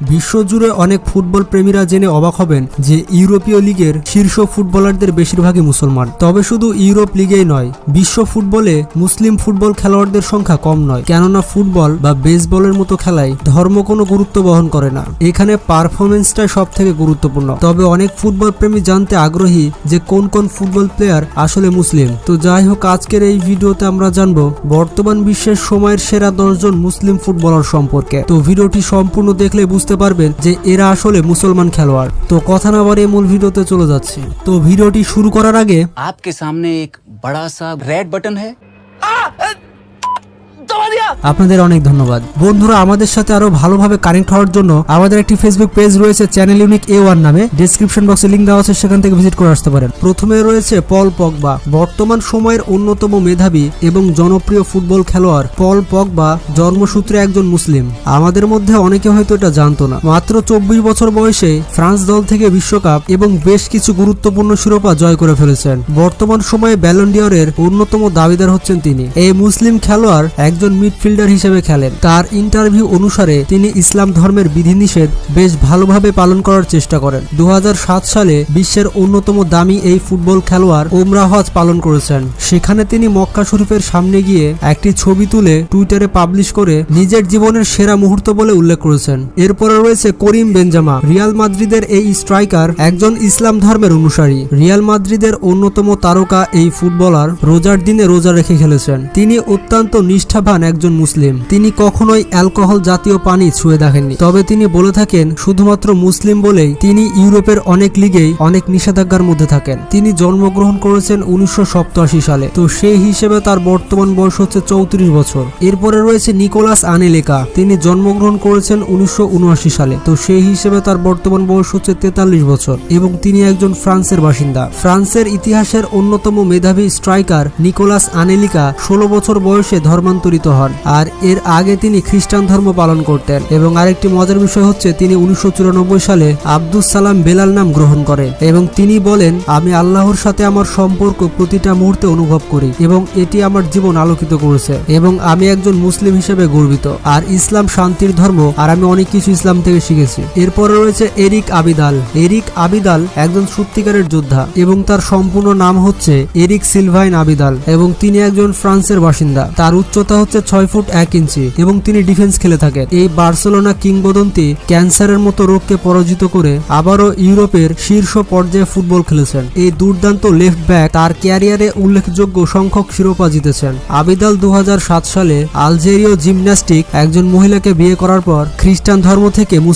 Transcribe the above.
বিশ্বজুড়ে অনেক ফুটবল প্রেমীরা জেনে অবাক হবেন যে ইউরোপীয় লিগের শীর্ষ ফুটবলারদের বেশিরভাগই মুসলমান। তবে শুধু ইউরোপ লিগেই নয়, বিশ্ব ফুটবলে মুসলিম ফুটবল খেলোয়াড়দের সংখ্যা কম নয়, কেননা ফুটবল বা বেসবলের মতো খেলায় ধর্ম কোনো গুরুত্ব বহন করে না। এখানে পারফরমেন্সটাই সব থেকে গুরুত্বপূর্ণ। তবে অনেক ফুটবল প্রেমী জানতে আগ্রহী যে কোন কোন ফুটবল প্লেয়ার আসলে মুসলিম। তো যাই হোক, আজকের এই ভিডিওতে আমরা জানবো বর্তমান বিশ্বের সময়ের সেরা 10 জন মুসলিম ফুটবলার সম্পর্কে। তো ভিডিওটি সম্পূর্ণ দেখলে বুঝতে পারবেন যে এরা আসলে মুসলমান খেলোয়াড়। তো কথা না বাড়িয়ে মূল ভিডিওতে চলে যাচ্ছি। তো ভিডিওটি শুরু করার আগে आपके सामने एक बड़ा सा रेड बटन है। আপনাদের অনেক ধন্যবাদ। বন্ধুরা, আমাদের সাথে আরো ভালোভাবে কানেক্ট হওয়ার জন্য আমাদের একটি ফেসবুক পেজ রয়েছে চ্যানেল ইউনিক A1 নামে। ডেসক্রিপশন বক্সে লিংক দেওয়া আছে, সেখান থেকে ভিজিট করে আসতে পারেন। প্রথমে রয়েছে পল পগবা। বর্তমান সময়ের অন্যতম মেধাবী এবং জনপ্রিয় ফুটবল খেলোয়াড় পল পগবা জন্মসূত্রে একজন মুসলিম। আমাদের মধ্যে অনেকে হয়তো এটা জানতো না। মাত্র 24 বছর বয়সে ফ্রান্স দল থেকে বিশ্বকাপ এবং বেশ কিছু গুরুত্বপূর্ণ শিরোপা জয় করে ফেলেছেন। বর্তমান সময়ে ব্যালন ডি'অরের অন্যতম দাবিদার হচ্ছেন তিনি। এই মুসলিম খেলোয়াড় একজন মিডফিল্ডার হিসেবে খেলেন। তার ইন্টারভিউ অনুসারে তিনি ইসলাম ধর্মের বিধিনিষেধ বেশ ভালোভাবে পালন করার চেষ্টা করেন। 2007 সালে বিশ্বের অন্যতম দামি এই ফুটবল খেলোয়াড় ওমরা হজ পালন করেছেন। সেখানে তিনি মক্কা শরীফের সামনে গিয়ে একটি ছবি তুলে টুইটারে পাবলিশ করে নিজের জীবনের সেরা মুহূর্ত বলে উল্লেখ করেছেন। এরপরে রয়েছে করিম বেনজেমা। রিয়াল মাদ্রিদের এই স্ট্রাইকার একজন ইসলাম ধর্মের অনুসারী। রিয়াল মাদ্রিদের অন্যতম তারকা এই ফুটবলার রোজার দিনে রোজা রেখে খেলেছেন। তিনি অত্যন্ত নিষ্ঠাবান একজন মুসলিম। তিনি কখনোই অ্যালকোহল জাতীয় পানি ছুঁয়ে দেখেননি। তবে তিনি বলে থাকেন শুধুমাত্র মুসলিম বলেই তিনি ইউরোপের অনেক লিগেই অনেক নিষেধাজ্ঞার মধ্যে থাকেন। তিনি জন্মগ্রহণ করেছেন 1987 সালে। তো সেই হিসেবে তার বর্তমান বয়স হচ্ছে 34 বছর। এরপরে রয়েছে নিকোলাস আনেলেকা। তিনি জন্মগ্রহণ করেছেন 1979 সালে। তো সেই হিসেবে তার বর্তমান বয়স হচ্ছে 43 বছর এবং তিনি একজন ফ্রান্সের বাসিন্দা। ফ্রান্সের ইতিহাসের অন্যতম মেধাবী স্ট্রাইকার নিকোলাস আনেলিকা 16 বছর বয়সে ধর্মান্তরিত হন। আর এর আগে তিনি খ্রিস্টান ধর্ম পালন করতেন। এবং আরেকটি মজার বিষয় হচ্ছে তিনি 1994 সালে আব্দুস সালাম বেলাল নাম গ্রহণ করেন এবং তিনি বলেন, আমি আল্লাহর সাথে আমার সম্পর্ক প্রতিটা মুহূর্তে অনুভব করি এবং এটি আমার জীবন আলোকিত করেছে এবং আমি একজন মুসলিম হিসেবে গর্বিত। আর ইসলাম শান্তির ধর্ম, আর আমি অনেক কিছু ইসলাম থেকে শিখেছি। এরপরে রয়েছে এরিক আবিদাল। এরিক আবিদাল একজন সত্যিকারের যোদ্ধা এবং তার সম্পূর্ণ নাম হচ্ছে এরিক সিলভাইন আবিদাল এবং তিনি একজন ফ্রান্সের বাসিন্দা। তার উচ্চতা হচ্ছে 6 ফুট 1 ইঞ্চি এবং তিনি ডিফেন্স খেলে থাকেন। এই বার্সেলোনা কিংবদন্তি ক্যান্সারের মতো রোগকে পরাজিত করে আবারও ইউরোপের শীর্ষ পর্যায়ে ফুটবল খেলেছেন। এই দুর্দান্ত লেফট ব্যাক তার ক্যারিয়ারে উল্লেখযোগ্য সংখ্যক শিরোপা জিতেছেন। আবিদাল 2007 সালে আলজেরীয় জিমন্যাস্টিক একজন মহিলাকে বিয়ে করার পর খ্রিস্টান ধর্ম থেকে মুসলিম